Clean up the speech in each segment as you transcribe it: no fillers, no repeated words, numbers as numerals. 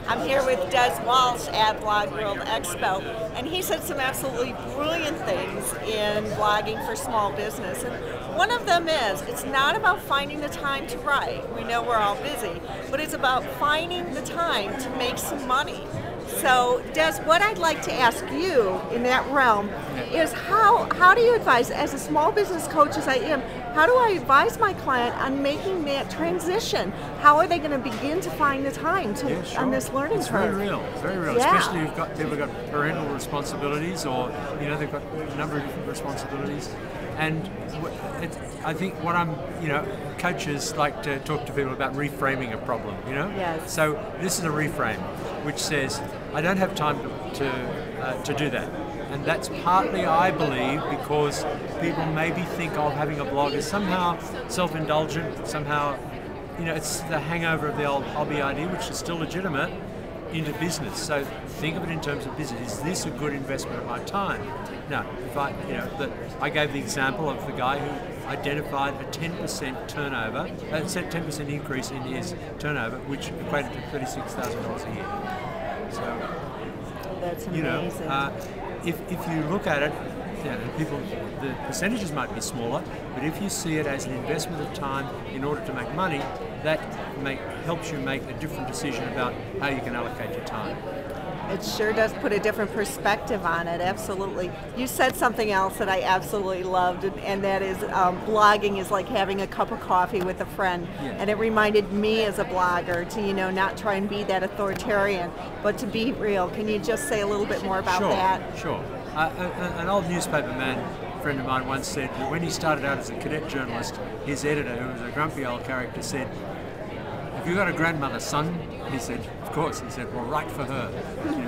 I'm here with Des Walsh at BlogWorld Expo, and he said some absolutely brilliant things in blogging for small business. And one of them is, it's not about finding the time to write. We know we're all busy, but it's about finding the time to make some money. So, Des, what I'd like to ask you in that realm is how do you advise, as a small business coach as I am, how do I advise my client on making that transition? How are they going to begin to find the time to on this learning curve? It's very real, especially if people have got parental responsibilities, or they've got a number of different responsibilities. And I think what coaches like to talk to people about reframing a problem, Yes. So this is a reframe, which says, I don't have time to do that. And that's partly, I believe, because people maybe think of having a blog as somehow self-indulgent, somehow, it's the hangover of the old hobby idea, which is still legitimate, into business. So think of it in terms of business. Is this a good investment of my time? Now, if I gave the example of the guy who identified a 10% turnover, 10% increase in his turnover, which equated to $36,000 a year. So, that's amazing. If you look at it, the percentages might be smaller, but if you see it as an investment of time in order to make money, that helps you make a different decision about how you can allocate your time. It sure does put a different perspective on it, absolutely. You said something else that I absolutely loved, and that is blogging is like having a cup of coffee with a friend. Yeah. And it reminded me as a blogger to, not try and be that authoritarian, but to be real. Can you just say a little bit more about that? Sure. An old newspaper man friend of mine once said that when he started out as a cadet journalist, his editor, who was a grumpy old character, said, "Have you got a grandmother, son?" He said, "Of course." He said, "Well, write for her."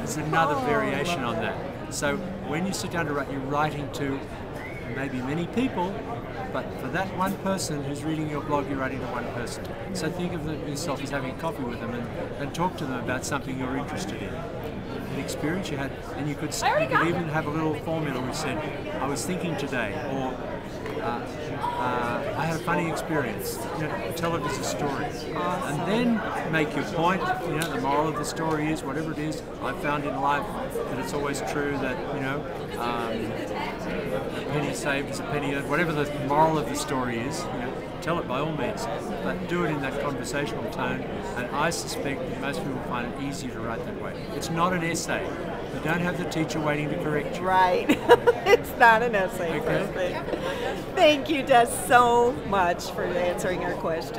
It's another variation on that. So when you sit down to write, you're writing to maybe many people, but for that one person who's reading your blog, you're writing to one person. So think of yourself as having coffee with them and talk to them about something you're interested in. An experience you had, and you could even have a little formula which said, "I was thinking today," or "I had a funny experience." Tell it as a story, and then make your point. The moral of the story is, whatever it is, I've found in life that it's always true that a penny saved is a penny earned. Whatever the moral of the story is, tell it by all means, but do it in that conversational tone. And I suspect that most people find it easier to write that way. It's not an essay. You don't have the teacher waiting to correct you. Right. It's not an essay. Okay. Perfect. Thank you, Des, so much for answering our question.